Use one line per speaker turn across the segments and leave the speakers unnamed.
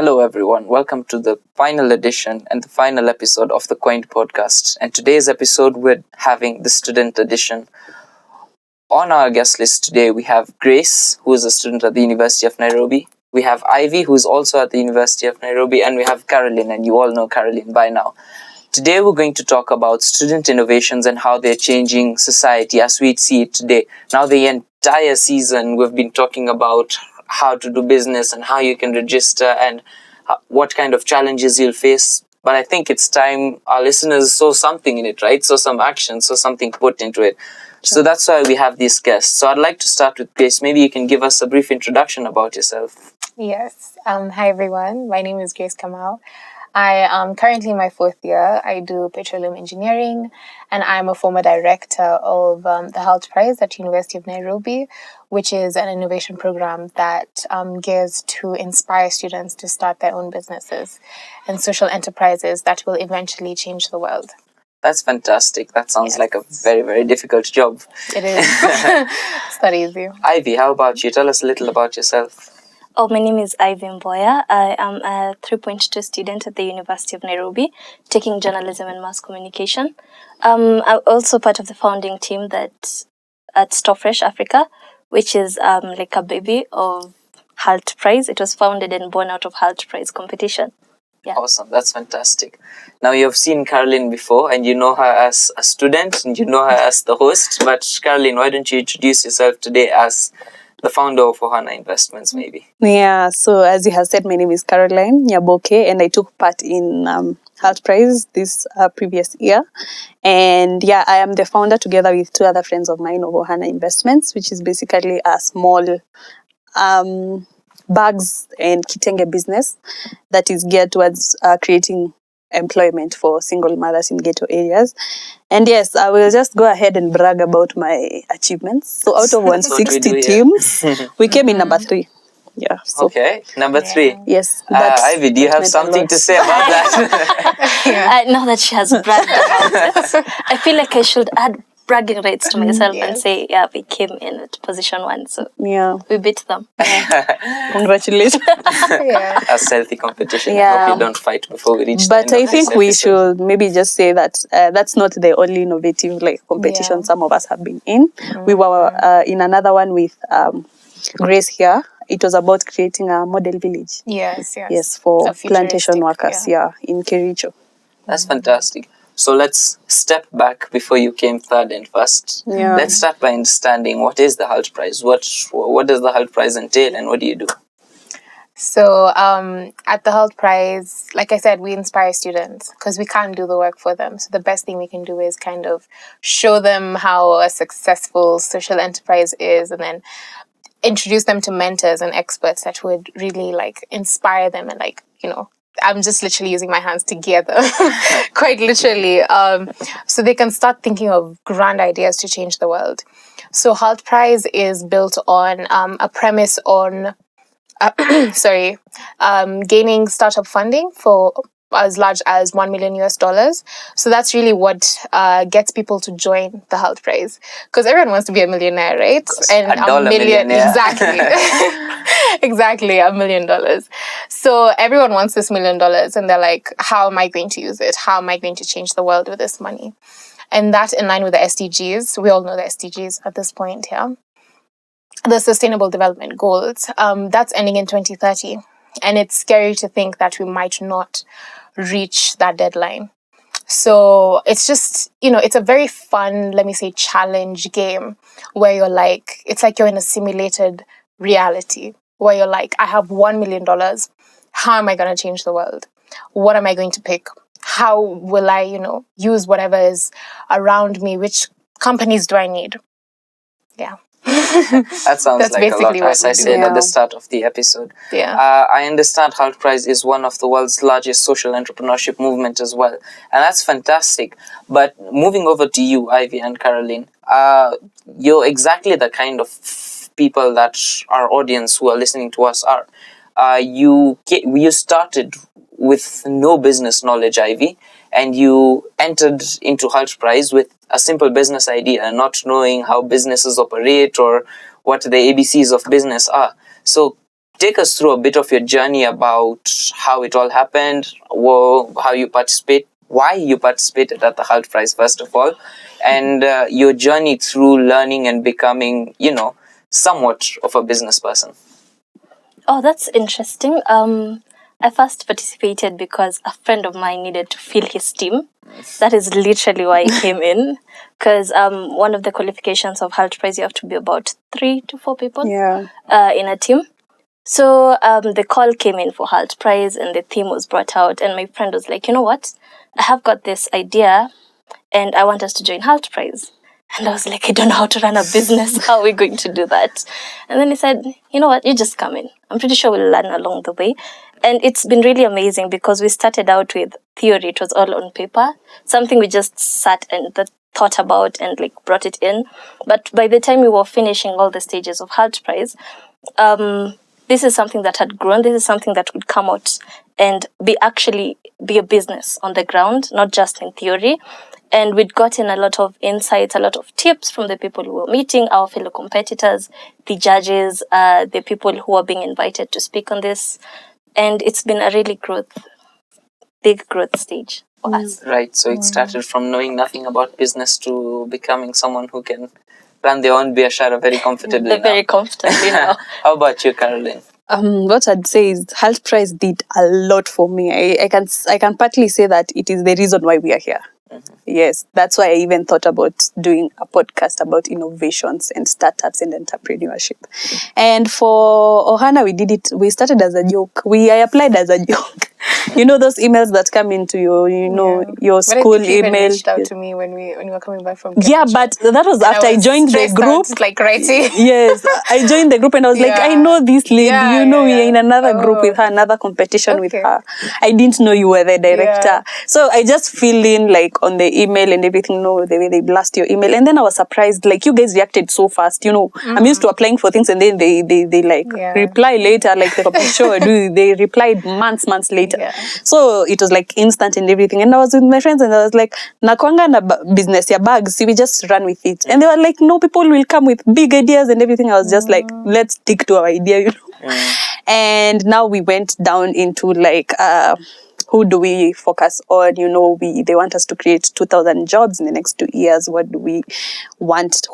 Hello, everyone. Welcome to the final edition and the final episode of the Koinned podcast. And today's episode, we're having the student edition. On our guest list today, we have Grace, who is a student at the University of Nairobi. We have Ivyie, who is also at the University of Nairobi. And we have Caroline, and you all know Caroline by now. Today, we're going to talk about student innovations and how they're changing society as we see it today. Now, the entire season, we've been talking about how to do business and how you can register and what kind of challenges you'll face. But I think it's time our listeners saw something in it, right? So some action, so something put into it. So that's why we have these guests. So I'd like to start with Grace. Maybe you can give us a brief introduction about yourself.
Yes. Hi, everyone. My name is Grace Kamal. I am currently in my fourth year. I do petroleum engineering, and I'm a former director of the Hult Prize at University of Nairobi, which is an innovation program that gears to inspire students to start their own businesses and social enterprises that will eventually change the world.
That's fantastic. That sounds like a very, very difficult job.
It is. It's not easy.
Ivyie, how about you? Tell us a little about yourself.
Oh, my name is Ivyie. I am a 3.2 student at the University of Nairobi, taking journalism and mass communication. I'm also part of the founding team at Stop Fresh Africa, which is like a baby of Hult Prize. It was founded and born out of Hult Prize competition. Yeah.
Awesome. That's fantastic. Now, you've seen Caroline before, and you know her as a student, and you know her as the host. But Caroline, why don't you introduce yourself today as the founder of Ohana Investments, maybe?
Yeah, so as you have said, my name is Caroline Nyaboke, and I took part in Hult Prize this previous year. And yeah, I am the founder together with two other friends of mine of Ohana Investments, which is basically a small bags and kitenge business that is geared towards creating employment for single mothers in ghetto areas. And yes, I will just go ahead and brag about my achievements. So out of 160 teams, we came in number 3. Yeah. So,
okay, number 3.
Yes.
Ivyie, do you have something to say about that?
Now that she has bragged about it, I feel like I should add bragging rights to myself and say, yeah, we came in at position 1. So
yeah,
we beat them.
Congratulations.
A healthy competition. I hope you don't fight before we reach
But
the end
I
of
think
this
we
episode.
should maybe just say that that's not the only innovative competition some of us have been in. We were in another one with Grace here. It was about creating a model village.
Yes,
for plantation workers, in Kericho.
That's fantastic. So let's step back before you came third and first.
Yeah.
Let's start by understanding what is the Hult Prize. What does the Hult Prize entail, and what do you do?
So at the Hult Prize, like I said, we inspire students because we can't do the work for them. So the best thing we can do is kind of show them how a successful social enterprise is, and then introduce them to mentors and experts that would really inspire them and I'm just literally using my hands together, quite literally, so they can start thinking of grand ideas to change the world. So Hult Prize is built on a premise on, gaining startup funding for as large as $1 million. So that's really what gets people to join the Hult Prize, because everyone wants to be a millionaire, right?
And a million,
exactly. Exactly, $1 million. So everyone wants this $1 million, and they're like, how am I going to use it? How am I going to change the world with this money? And that, in line with the SDGs, we all know the SDGs at this point here, the Sustainable Development Goals, that's ending in 2030. And it's scary to think that we might not reach that deadline. So it's just, it's a very fun, let me say, challenge game where you're it's like you're in a simulated reality where you're like, I have $1 million. How am I going to change the world? What am I going to pick? How will I, use whatever is around me? Which companies do I need? Yeah.
That sounds like a lot, as I said at the start of the episode.
Yeah.
I understand Hult Prize is one of the world's largest social entrepreneurship movement as well. And that's fantastic. But moving over to you, Ivyie and Caroline, you're exactly the kind of people that our audience who are listening to us are. You started with no business knowledge, Ivyie, and you entered into Hult Prize with a simple business idea, not knowing how businesses operate or what the ABCs of business are. So take us through a bit of your journey about how it all happened, how you why you participated at the Hult Prize, first of all, and your journey through learning and becoming, somewhat of a business person.
Oh, that's interesting. I first participated because a friend of mine needed to fill his team. That is literally why I came in. Because one of the qualifications of Hult Prize, you have to be about 3 to 4 people in a team. So the call came in for Hult Prize and the theme was brought out. And my friend was like, you know what? I have got this idea and I want us to join Hult Prize. And I was like, I don't know how to run a business. How are we going to do that? And then he said, you know what? You just come in. I'm pretty sure we'll learn along the way. And it's been really amazing because we started out with theory. It was all on paper. Something we just sat and thought about and like brought it in. But by the time we were finishing all the stages of Hult Prize, this is something that had grown. This is something that would come out and be a business on the ground, not just in theory. And we'd gotten a lot of insights, a lot of tips from the people who were meeting, our fellow competitors, the judges, the people who are being invited to speak on this. And it's been a really big growth stage for us.
Right, so it started from knowing nothing about business to becoming someone who can run their own beer shara very comfortably now.
Very comfortably now.
How about you, Caroline?
What I'd say is Hult Prize did a lot for me. I can partly say that it is the reason why we are here. Yes, that's why I even thought about doing a podcast about innovations and startups and entrepreneurship. And for Ohana, we started as a joke. I applied as a joke. You know those emails that come into your
But
school
I think you even
email.
reached out to me when we were coming back from
Yeah,
Kenya.
but that was after I joined the group.
Like writing.
Yes, I joined the group and I was like, I know this lady. We're in another group with her, another competition with her. I didn't know you were the director. So I just fill in like on the email and everything, the way they blast your email. And then I was surprised, like you guys reacted so fast. I'm used to applying for things and then they reply later, like they replied months later.
Yeah.
So it was like instant and everything. And I was with my friends and I was like, nakwanga na business ya bags, so we just run with it. And they were like, no, people will come with big ideas and everything. I was just like, let's stick to our idea, And now we went down into like, who do we focus on? They want us to create 2,000 jobs in the next 2 years. What do we want?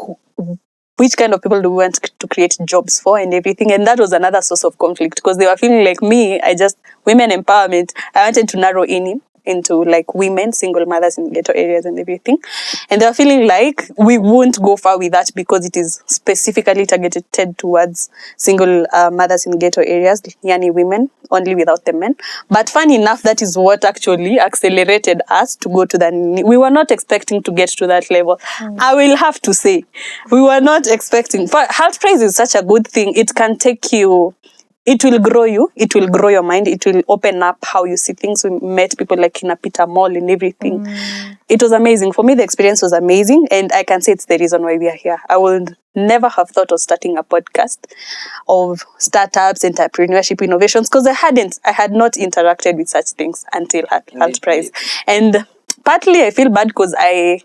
Which kind of people do we want to create jobs for and everything? And that was another source of conflict because they were feeling like me, women empowerment. I wanted to narrow into like women, single mothers in ghetto areas and everything. And they were feeling like we won't go far with that because it is specifically targeted towards single mothers in ghetto areas, yani women, only without the men. But funny enough, that is what actually accelerated us to go to that. We were not expecting to get to that level. I will have to say, we were not expecting. Hult Prize is such a good thing. It can take you. It will grow you. It will grow your mind. It will open up how you see things. We met people like in a Peter Mall and everything. It was amazing. For me, the experience was amazing. And I can say it's the reason why we are here. I would never have thought of starting a podcast of startups, entrepreneurship, innovations, because I had not interacted with such things until Hult Prize. And partly I feel bad because I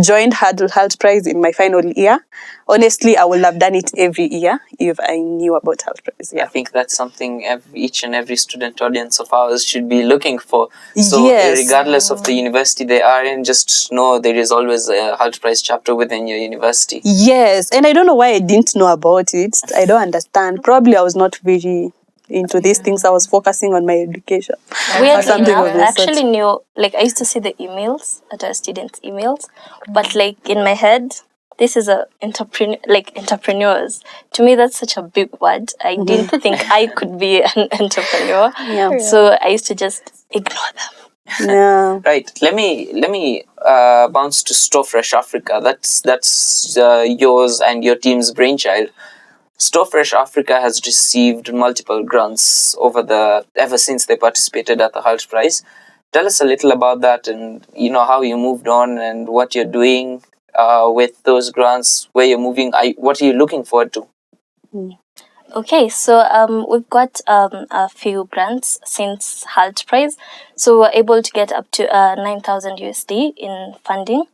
joined Hult Prize in my final year. Honestly, I would have done it every year if I knew about Hult Prize.
Yeah. I think that's something each and every student audience of ours should be looking for. So regardless of the university they are in, just know there is always a Hult Prize chapter within your university.
Yes, and I don't know why I didn't know about it. I don't understand. Probably I was not very into these things. I was focusing on my education.
Weirdly enough, I actually knew, like I used to see the emails at our students' emails, but like in my head, this is entrepreneurs. To me, that's such a big word. I didn't think I could be an entrepreneur. So I used to just ignore them.
Yeah.
Right. Let me bounce to Store Fresh Africa. That's yours and your team's brainchild. Store Fresh Africa has received multiple grants ever since they participated at the Hult Prize. Tell us a little about that and how you moved on and what you're doing with those grants, where you're moving, what are you looking forward to?
Okay, so we've got a few grants since Hult Prize. So we're able to get up to 9,000 USD in funding.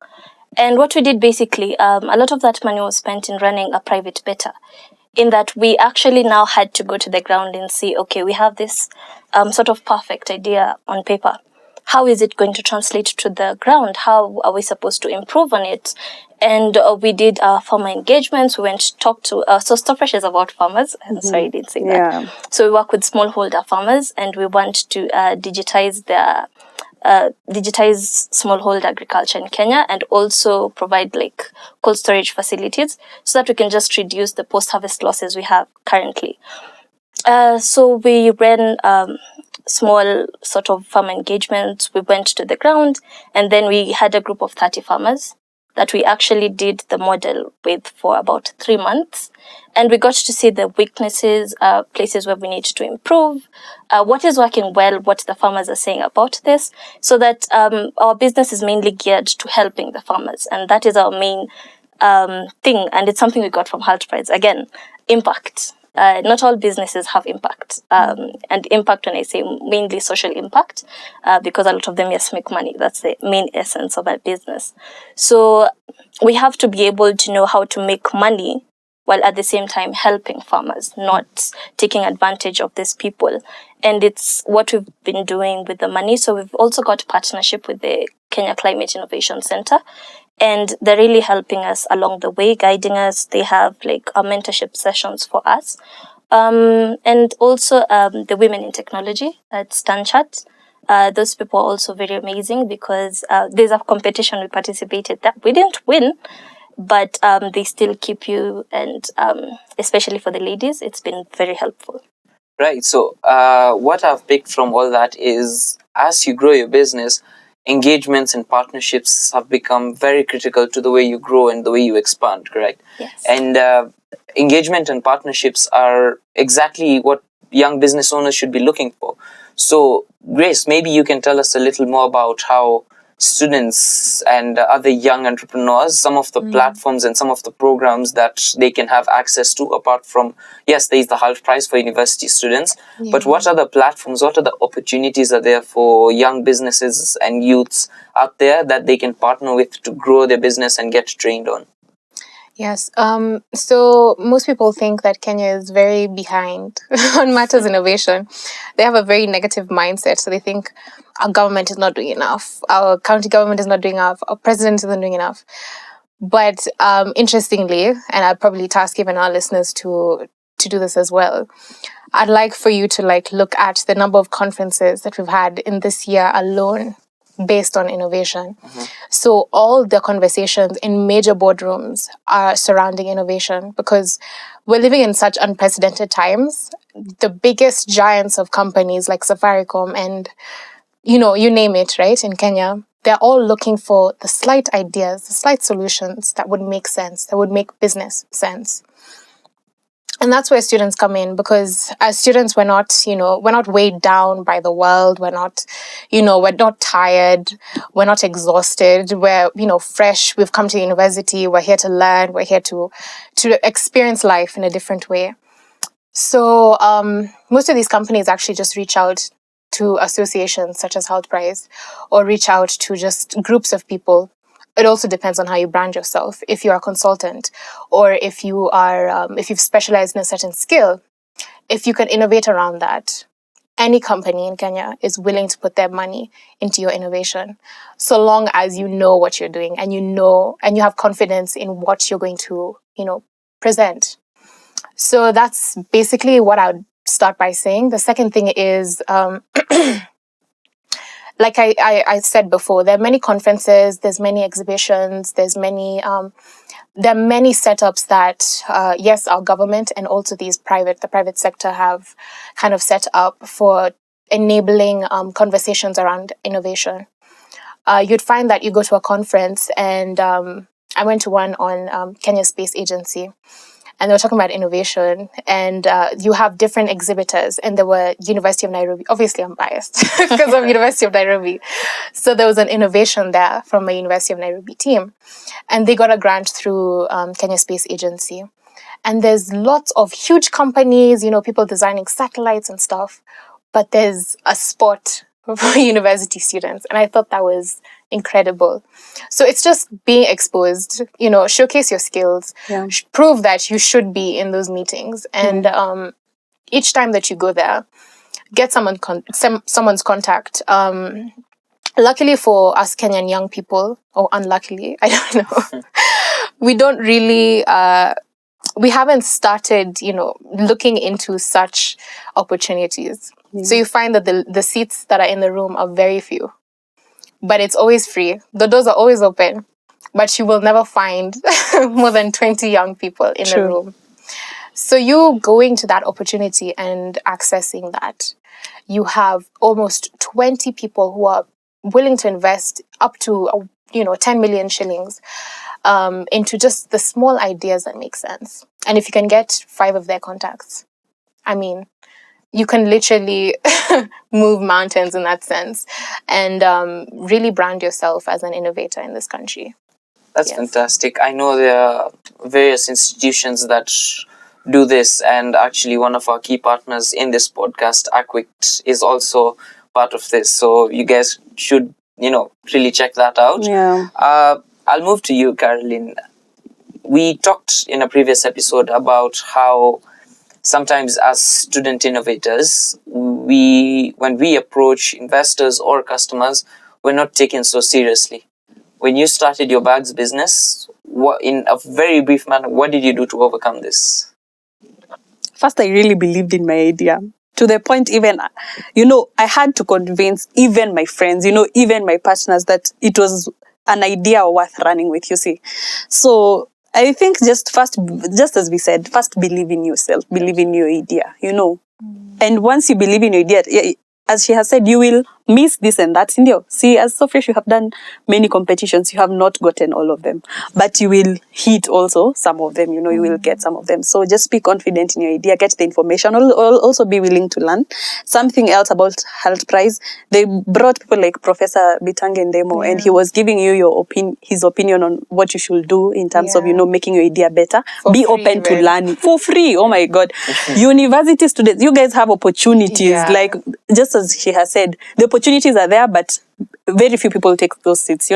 And what we did basically, a lot of that money was spent in running a private beta. in that we actually now had to go to the ground and see, okay, we have this sort of perfect idea on paper. How is it going to translate to the ground? How are we supposed to improve on it? And we did farmer engagements. We went to talk to, so Starfresh is about farmers. I'm sorry, I didn't say that. So we work with smallholder farmers, and we want to digitize smallholder agriculture in Kenya, and also provide like cold storage facilities so that we can just reduce the post-harvest losses we have currently. So we ran small sort of farm engagements. We went to the ground, and then we had a group of 30 farmers that we actually did the model with for about 3 months. And we got to see the weaknesses, places where we need to improve, what is working well, what the farmers are saying about this, so that our business is mainly geared to helping the farmers. And that is our main thing. And it's something we got from Hult Prize. Again, impact. Not all businesses have impact. And impact, when I say mainly social impact, because a lot of them just make money. That's the main essence of our business. So we have to be able to know how to make money while at the same time helping farmers, not taking advantage of these people. And it's what we've been doing with the money. So we've also got partnership with the Kenya Climate Innovation Center. And they're really helping us along the way, guiding us. They have like mentorship sessions for us. And also the Women in Technology at Stanchat. Those people are also very amazing because there's a competition we participated that we didn't win, but they still keep you, and especially for the ladies, it's been very helpful.
Right. So what I've picked from all that is, as you grow your business, engagements and partnerships have become very critical to the way you grow and the way you expand, correct?
Yes.
And engagement and partnerships are exactly what young business owners should be looking for. So, Grace, maybe you can tell us a little more about how students and other young entrepreneurs, some of the platforms and some of the programs that they can have access to, apart from, yes, there is the Hult Prize for university students, but what other platforms, what other opportunities are there for young businesses and youths out there that they can partner with to grow their business and get trained on?
Yes. So most people think that Kenya is very behind on matters innovation. They have a very negative mindset. So they think our government is not doing enough. Our county government is not doing enough. Our president isn't doing enough. But interestingly, and I'll probably task even our listeners to do this as well, I'd like for you to look at the number of conferences that we've had in this year alone based on innovation. So all the conversations in major boardrooms are surrounding innovation because we're living in such unprecedented times. The biggest giants of companies like Safaricom and, you name it, right, in Kenya, they're all looking for the slight ideas, the slight solutions that would make sense, that would make business sense. And that's where students come in, because as students, we're not weighed down by the world. We're not, we're not tired. We're not exhausted. We're, fresh. We've come to university. We're here to learn. We're here to experience life in a different way. So most of these companies actually just reach out to associations such as Hult Prize, or reach out to just groups of people. It also depends on how you brand yourself. If you're a consultant, or if you are, if you've specialized in a certain skill, if you can innovate around that, any company in Kenya is willing to put their money into your innovation, so long as you know what you're doing and you have confidence in what you're going to, present. So that's basically what I would start by saying. The second thing is, like I said before, there are many conferences, there's many exhibitions, there are many setups that, yes, our government and also the private sector have kind of set up for enabling conversations around innovation. You'd find that you go to a conference, and I went to one on Kenya Space Agency, and they were talking about innovation, and you have different exhibitors, and there were University of Nairobi. Obviously, I'm biased because of University of Nairobi. So there was an innovation there from a University of Nairobi team, and they got a grant through Kenya Space Agency. And there's lots of huge companies, people designing satellites and stuff, but there's a spot for university students. And I thought that was incredible. So it's just being exposed, showcase your skills,
Yeah.
prove that you should be in those meetings. And each time that you go there, get someone's contact. Luckily for us Kenyan young people, or unluckily, I don't know, we don't really, we haven't started, looking into such opportunities. So you find that the seats that are in the room are very few, but it's always free. The doors are always open, but you will never find more than 20 young people in the room. So you going to that opportunity and accessing that, you have almost 20 people who are willing to invest up to 10 million shillings into just the small ideas that make sense. And if you can get 5 of their contacts, I mean, you can literally move mountains in that sense, and really brand yourself as an innovator in this country.
That's fantastic. I know there are various institutions that do this, and actually one of our key partners in this podcast, Acquict, is also part of this. So you guys should, really check that out.
Yeah.
I'll move to you, Caroline. We talked in a previous episode about how sometimes as student innovators, when we approach investors or customers, we're not taken so seriously. When you started your bags business, in a very brief manner, what did you do to overcome this?
First, I really believed in my idea. To the point even, I had to convince even my friends, even my partners that it was an idea worth running with, you see. So I think just as we said, first believe in yourself, believe in your idea, And once you believe in your idea, as she has said, you will miss this and that. See, as so fresh, you have done many competitions. You have not gotten all of them, but you will hit also some of them. You will get some of them. So just be confident in your idea. Get the information. Also be willing to learn. Something else about Hult Prize, they brought people like Professor Bitange Ndemo, and he was giving you his opinion on what you should do in terms of making your idea better. Be free, open to learning for free. Oh my God, university students, you guys have opportunities. Like just as she has said, the opportunities are there, but very few people take those seats,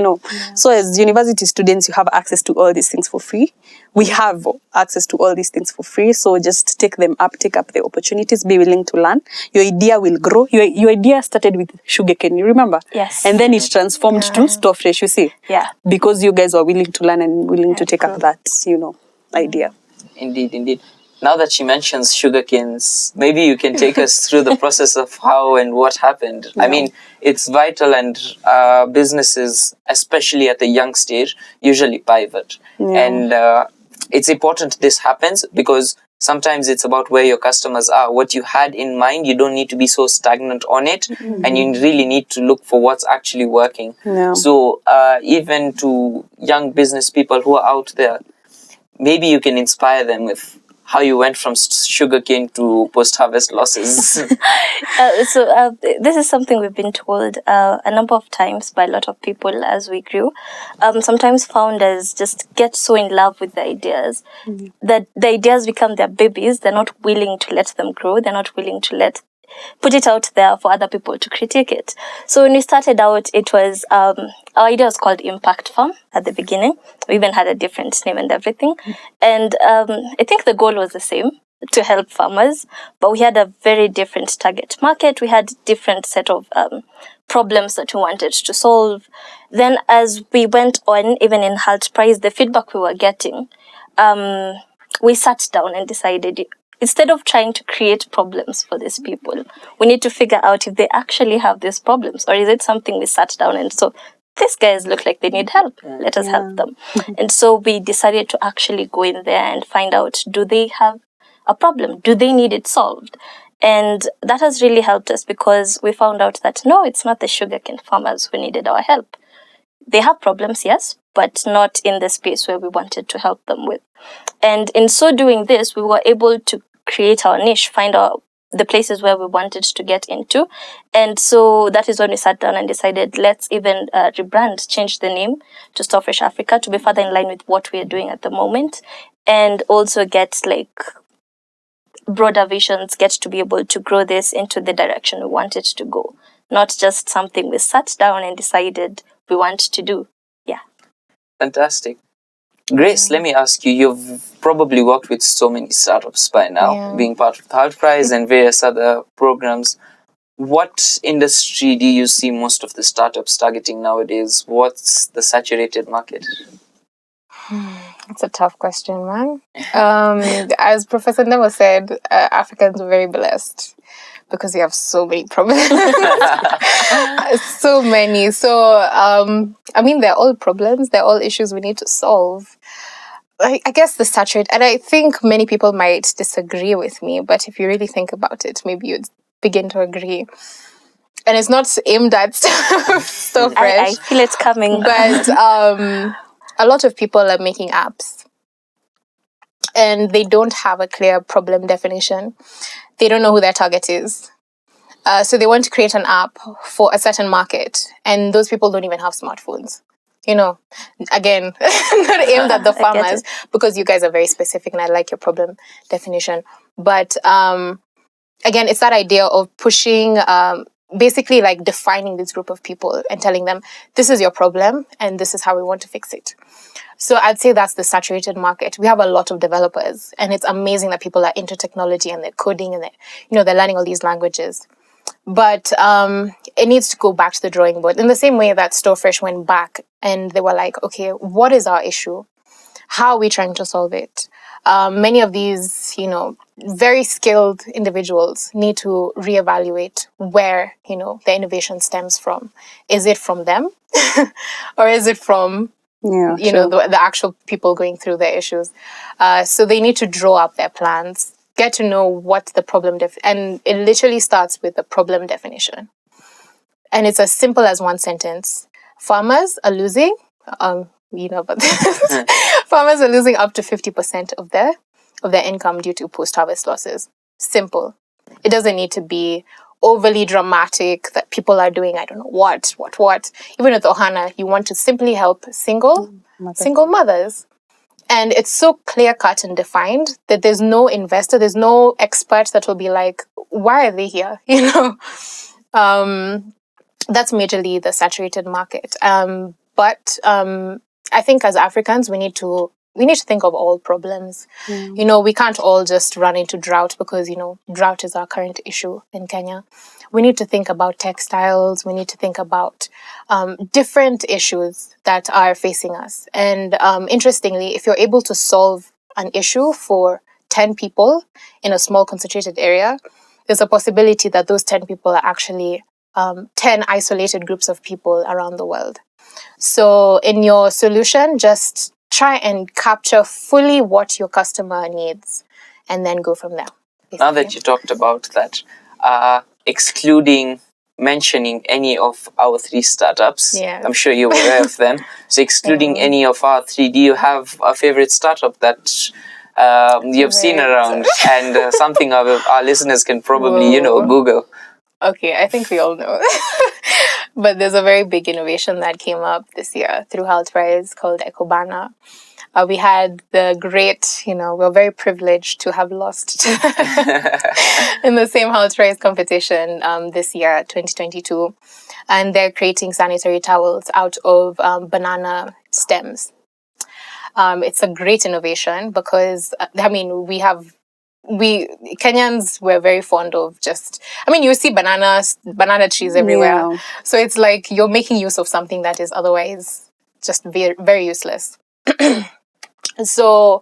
So as university students, you have access to all these things for free. We have access to all these things for free. So just take up the opportunities, be willing to learn. Your idea will grow. Your idea started with sugarcane, you remember?
Yes.
And then it transformed to Store Fresh, you see?
Yeah.
Because you guys were willing to learn and willing to take up that, idea.
Indeed. Now that she mentions sugarcanes, maybe you can take us through the process of how and what happened. Yeah. I mean, it's vital, and businesses, especially at the young stage, usually pivot. Yeah. And it's important this happens because sometimes it's about where your customers are. What you had in mind, you don't need to be so stagnant on it, and you really need to look for what's actually working. Yeah. So even to young business people who are out there, maybe you can inspire them with how you went from sugarcane to post-harvest losses.
This is something we've been told a number of times by a lot of people as we grew. Sometimes founders just get so in love with the ideas that the ideas become their babies. They're not willing to let them grow. They're not willing to put it out there for other people to critique it. So when we started out, it was, our idea was called Impact Farm at the beginning. We even had a different name and everything. And I think the goal was the same, to help farmers, but we had a very different target market. We had different set of problems that we wanted to solve. Then as we went on, even in Hult Prize, the feedback we were getting, we sat down and decided, instead of trying to create problems for these people, we need to figure out if they actually have these problems, or is it something we sat down and so these guys look like they need help. Let us help them. And so we decided to actually go in there and find out, do they have a problem? Do they need it solved? And that has really helped us because we found out that no, it's not the sugarcane farmers who needed our help. They have problems, yes, but not in the space where we wanted to help them with. And in so doing this, we were able to create our niche, find the places where we wanted to get into. And so that is when we sat down and decided, let's even rebrand, change the name to Store Fresh Africa to be further in line with what we are doing at the moment, and also get broader visions, get to be able to grow this into the direction we want it to go. not just something we sat down and decided we want to do. Yeah.
Fantastic. Grace, let me ask you, you've probably worked with so many startups by now,
Yeah.
being part of the Hult Prize and various other programs. What industry do you see most of the startups targeting nowadays? What's the saturated market?
It's a tough question, man. As Professor Nemo said, Africans are very blessed because we have so many problems. So many. So, I mean, they're all problems, they're all issues we need to solve. I guess the saturate, and I think many people might disagree with me, but if you really think about it, maybe you'd begin to agree. And it's not aimed at so
I
fresh,
feel it's coming.
but a lot of people are making apps and they don't have a clear problem definition. They don't know who their target is. So they want to create an app for a certain market, and those people don't even have smartphones. You know, again, not aimed at the
I get
farmers
it.
because you guys are very specific and I like your problem definition. But again, it's that idea of pushing, basically like defining this group of people and telling them, this is your problem and this is how we want to fix it. So I'd say that's the saturated market. We have a lot of developers, and it's amazing that people are into technology and they're coding and they're learning all these languages. But it needs to go back to the drawing board in the same way that Storefresh went back and they were like, okay, what is our issue? How are we trying to solve it? Many of these, very skilled individuals need to reevaluate where, the innovation stems from. Is it from them or is it from the actual people going through their issues? So they need to draw up their plans, get to know what the problem and it literally starts with the problem definition. And it's as simple as one sentence. Farmers are losing, but farmers are losing up to 50% of their income due to post-harvest losses. Simple. It doesn't need to be overly dramatic that people are doing, I don't know what. Even with Ohana, you want to simply help single mothers. And it's so clear-cut and defined that there's no investor, there's no expert that will be like, why are they here? That's majorly the saturated market. But I think as Africans, we need to think of all problems. We can't all just run into drought because, drought is our current issue in Kenya. We need to think about textiles. We need to think about different issues that are facing us. And interestingly, if you're able to solve an issue for 10 people in a small concentrated area, there's a possibility that those 10 people are actually 10 isolated groups of people around the world. So in your solution, just try and capture fully what your customer needs and then go from there. Basically.
Now that you talked about that, excluding mentioning any of our three startups, I'm sure you're aware of them. So excluding any of our three, do you have a favorite startup that you've seen around and something our listeners can probably, Google?
Okay, I think we all know. But there's a very big innovation that came up this year through Hult Prize called Ecobana. We had the great, we're very privileged to have lost in the same Hult Prize competition this year, 2022. And they're creating sanitary towels out of banana stems. It's a great innovation because, we Kenyans were very fond of you see banana trees everywhere. Yeah. So it's like you're making use of something that is otherwise just very, very useless. So,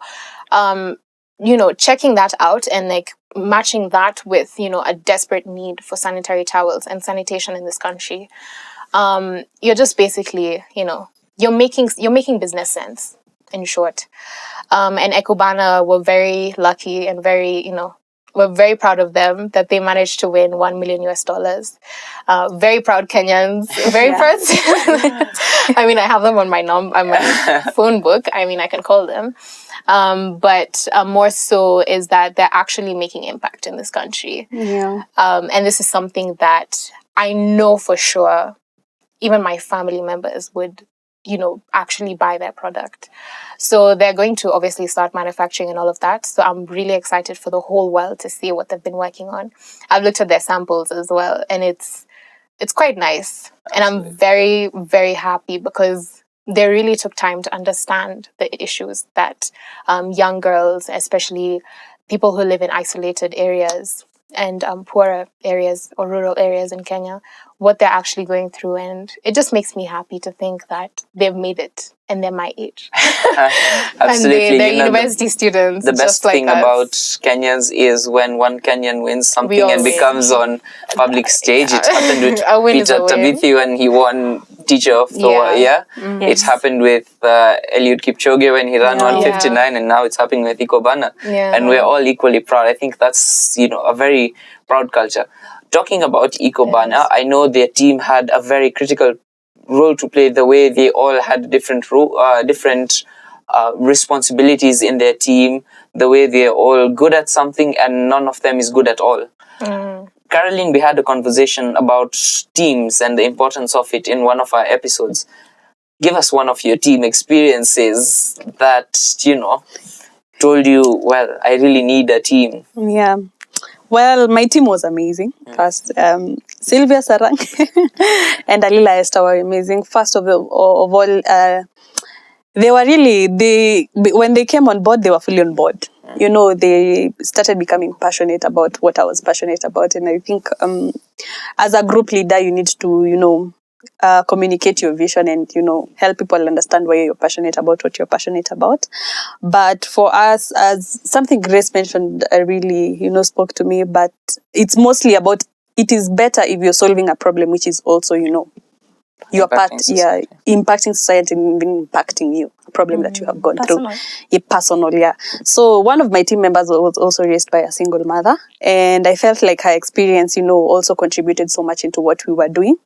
checking that out and like matching that with, a desperate need for sanitary towels and sanitation in this country, you're just basically, you're making business sense, in short. And Ecobana were very lucky and very, we're very proud of them that they managed to win $1 million. Very proud Kenyans, very proud. I have them on my phone book. I can call them. But more so is that they're actually making impact in this country.
Yeah.
And this is something that I know for sure even my family members would, actually buy their product. So they're going to obviously start manufacturing and all of that. So I'm really excited for the whole world to see what they've been working on. I've looked at their samples as well, and it's it's quite nice. And I'm very, very happy because they really took time to understand the issues that young girls, especially people who live in isolated areas and poorer areas or rural areas in Kenya, what they're actually going through. And it just makes me happy to think that they've made it and they're my age.
Absolutely.
And they're university students.
The best
just like
thing
us.
about Kenyans is when one Kenyan wins something
all
and
win.
becomes on public stage. It happened with
A win is
Peter
a win.
Tabithi when he won Teacher of the Year.
Yes.
It happened with Eliud Kipchoge when he ran 159, and now it's happening with Ikobana.
Yeah.
And we're all equally proud. I think that's, a very proud culture. Talking about Ikobana, I know their team had a very critical role to play, the way they all had different responsibilities in their team, the way they're all good at something and none of them is good at all. Caroline, we had a conversation about teams and the importance of it in one of our episodes. Give us one of your team experiences that, told you, well, I really need a team.
Yeah. Well, my team was amazing. First, Sylvia Sarang and Alila Esther were amazing. First of all, they were really, when they came on board, they were fully on board. They started becoming passionate about what I was passionate about. And I think as a group leader, you need to, communicate your vision and, help people understand why you're passionate about what you're passionate about. But for us, as something Grace mentioned, really, spoke to me, but it's mostly about, it is better if you're solving a problem, which is also, your part, impacting society and even impacting you, a problem that you have gone through. Personal, yeah. So one of my team members was also raised by a single mother, and I felt like her experience, also contributed so much into what we were doing.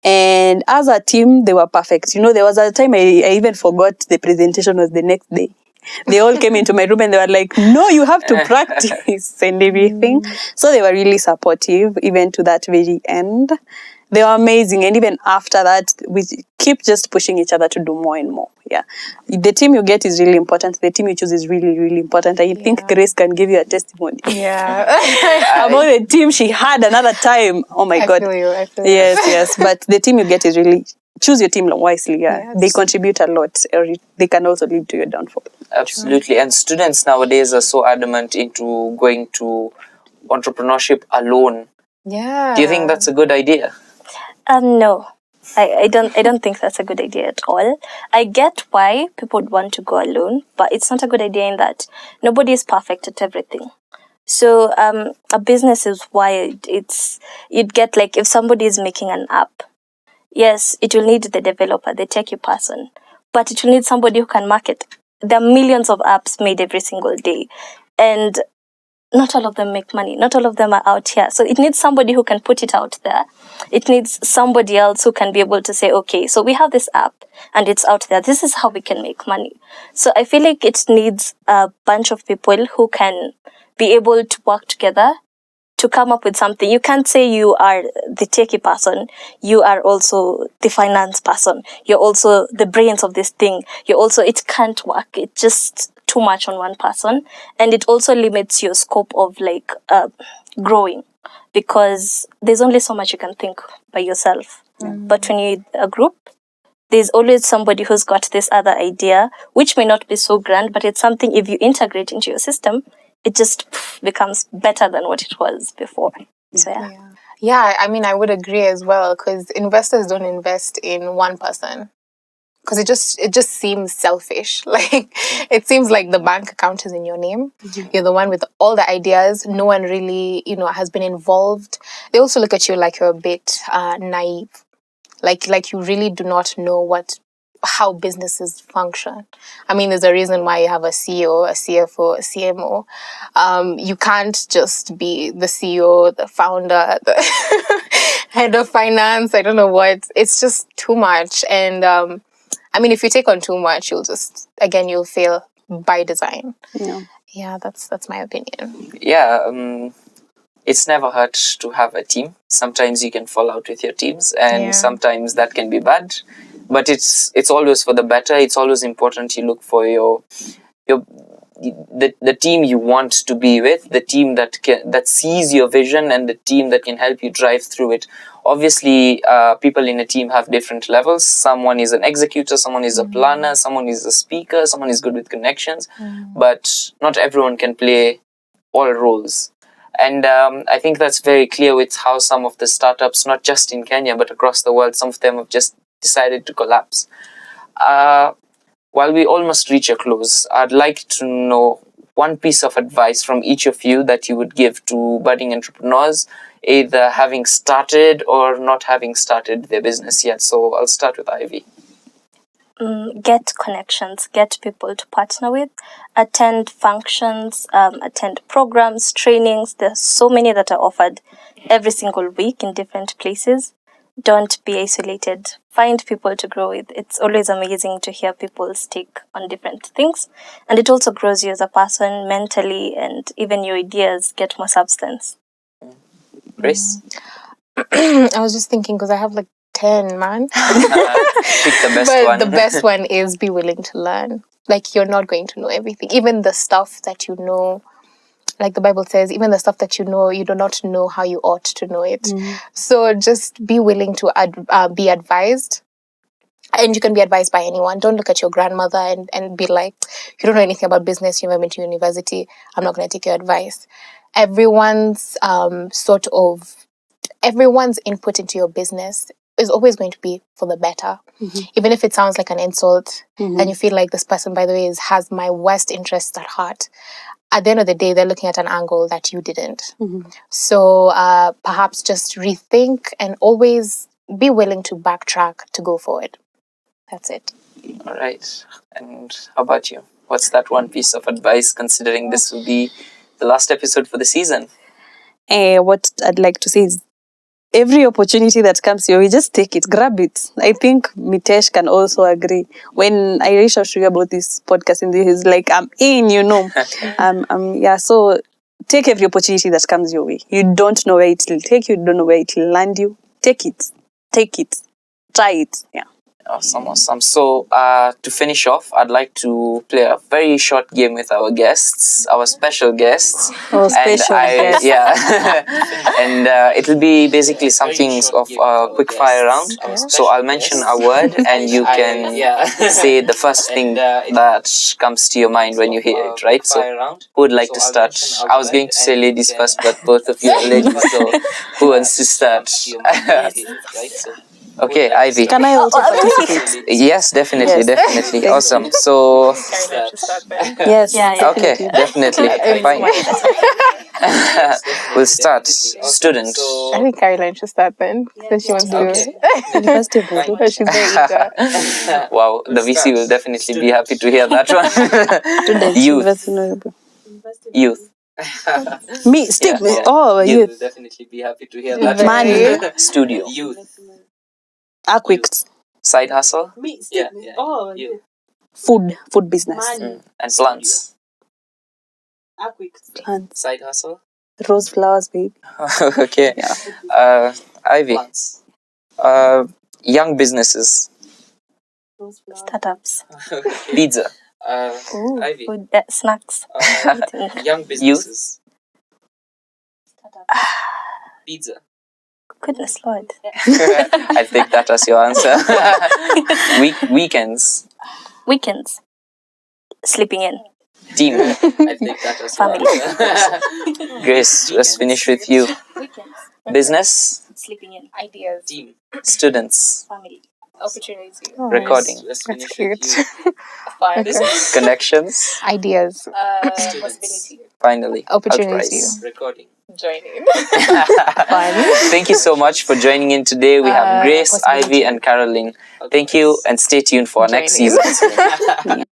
And as a team, they were perfect. There was a time I even forgot the presentation was the next day. They all came into my room and they were like, no, you have to practice and everything. So they were really supportive, even to that very end. They were amazing. And even after that, we keep just pushing each other to do more and more. Yeah. The team you get is really important. The team you choose is really, really important. I think Grace can give you a testimony.
Yeah.
About the team she had another time. Oh my God.
I feel you.
Yes. But the team you get is really, choose your team wisely. Yeah. They contribute a lot. Or they can also lead to your downfall.
Absolutely. And students nowadays are so adamant into going to entrepreneurship alone.
Yeah.
Do you think that's a good idea?
No, I don't think that's a good idea at all. I get why people would want to go alone, but it's not a good idea in that nobody is perfect at everything. So a business is wired. You'd get like if somebody is making an app, yes, it will need the developer, the techie person, but it will need somebody who can market. There are millions of apps made every single day, and not all of them make money. Not all of them are out here. So it needs somebody who can put it out there. It needs somebody else who can be able to say, okay, so we have this app and it's out there. This is how we can make money. So I feel like it needs a bunch of people who can be able to work together to come up with something. You can't say you are the techie person. You are also the finance person. You're also the brains of this thing. It can't work. It's just too much on one person. And it also limits your scope of growing, because there's only so much you can think by yourself. But when you're a group, there's always somebody who's got this other idea, which may not be so grand, but it's something, if you integrate into your system, it just becomes better than what it was before. So
yeah, I mean, I would agree as well, because investors don't invest in one person, because it just seems selfish. Like, it seems like the bank account is in your name. You're the one with all the ideas. No one really, has been involved. They also look at you like you're a bit naive, like you really do not know how businesses function. I mean, there's a reason why you have a CEO, a CFO, a CMO. You can't just be the CEO, the founder, the head of finance. I don't know what. It's just too much. And I mean, if you take on too much, you'll fail by design. Yeah, that's my opinion.
Yeah, it's never hurt to have a team. Sometimes you can fall out with your teams, and sometimes that can be bad. But it's always for the better. It's always important you look for the team you want to be with, the team that sees your vision, and the team that can help you drive through it. Obviously, people in a team have different levels. Someone is an executor, someone is a planner, someone is a speaker, someone is good with connections, but not everyone can play all roles. And I think that's very clear with how some of the startups, not just in Kenya, but across the world, some of them have just decided to collapse. While we almost reach a close, I'd like to know one piece of advice from each of you that you would give to budding entrepreneurs, either having started or not having started their business yet. So I'll start with Ivyie.
Get connections, get people to partner with, attend functions, attend programs, trainings. There's so many that are offered every single week in different places. Don't be isolated. Find people to grow with. It's always amazing to hear people's take on different things. And it also grows you as a person mentally, and even your ideas get more substance.
Grace?
I was just thinking, because I have like 10, man.
Pick the best
But
one.
the best one is be willing to learn. Like, you're not going to know everything. Even the stuff that you know, like the Bible says, even the stuff that you know, you do not know how you ought to know it. So just be willing to be advised. And you can be advised by anyone. Don't look at your grandmother and be like, you don't know anything about business, you've never been to university, I'm not going to take your advice. Everyone's everyone's input into your business is always going to be for the better. Even if it sounds like an insult and you feel like this person, by the way, has my worst interests at heart. At the end of the day, they're looking at an angle that you didn't. So perhaps just rethink and always be willing to backtrack to go forward. That's it.
All right. And how about you? What's that one piece of advice, considering this will be the last episode for the season?
What I'd like to say is, every opportunity that comes your way, just take it, grab it. I think Mitesh can also agree. When I reached out to you about this podcast, and he's like, I'm in, you know. So take every opportunity that comes your way. You don't know where it will take you, you don't know where it will land you. Take it, try it. Yeah.
Awesome. So to finish off, I'd like to play a very short game with our guests, our special guests.
Guests.
Yeah. And it'll be basically something of a quick fire round. So I'll mention a word and you can say the first thing that comes to your mind when you hear it, right? So who would like to start? I was going to say ladies first, but both of you are ladies, so who wants to start? Okay, Ivyie.
Can I also participate?
Yes, definitely.
Yes.
Awesome. So,
Yes.
okay, definitely. Fine. We'll start. Student.
I think Caroline should start then. Since she wants to.
University of Nairobi.
But she's very eager.
Wow, the VC will definitely be happy to hear that one.
Student, University of Nairobi.
Youth.
Me, Steve.
Yeah.
Oh,
Youth will
youth.
definitely be happy to hear that
Money.
one. Studio. Youth.
Aquicts.
Side hustle.
Me, Steve. Youth. Food business.
And plants.
Plants.
Side hustle.
Rose flowers, baby.
Okay. Ivyie. Young businesses.
Startups,
Pizza.
Ooh, food, snacks,
Young businesses. Pizza.
Goodness Lord.
I think that was your answer. Weekends.
Weekends, sleeping in.
Team. I think that was
Family.
your answer. Grace, let's finish with you.
Weekends,
Business.
sleeping in.
Ideas.
Team. Students.
Family.
Opportunity.
Recording.
That's cute. Fun.
Connections.
Ideas.
Possibility. Finally.
Opportunity.
Outprice. Recording.
Joining.
Fun. Thank you so much for joining in today. We have Grace, Ivyie, and Caroline. Thank you, and stay tuned for our next
Joining.
season.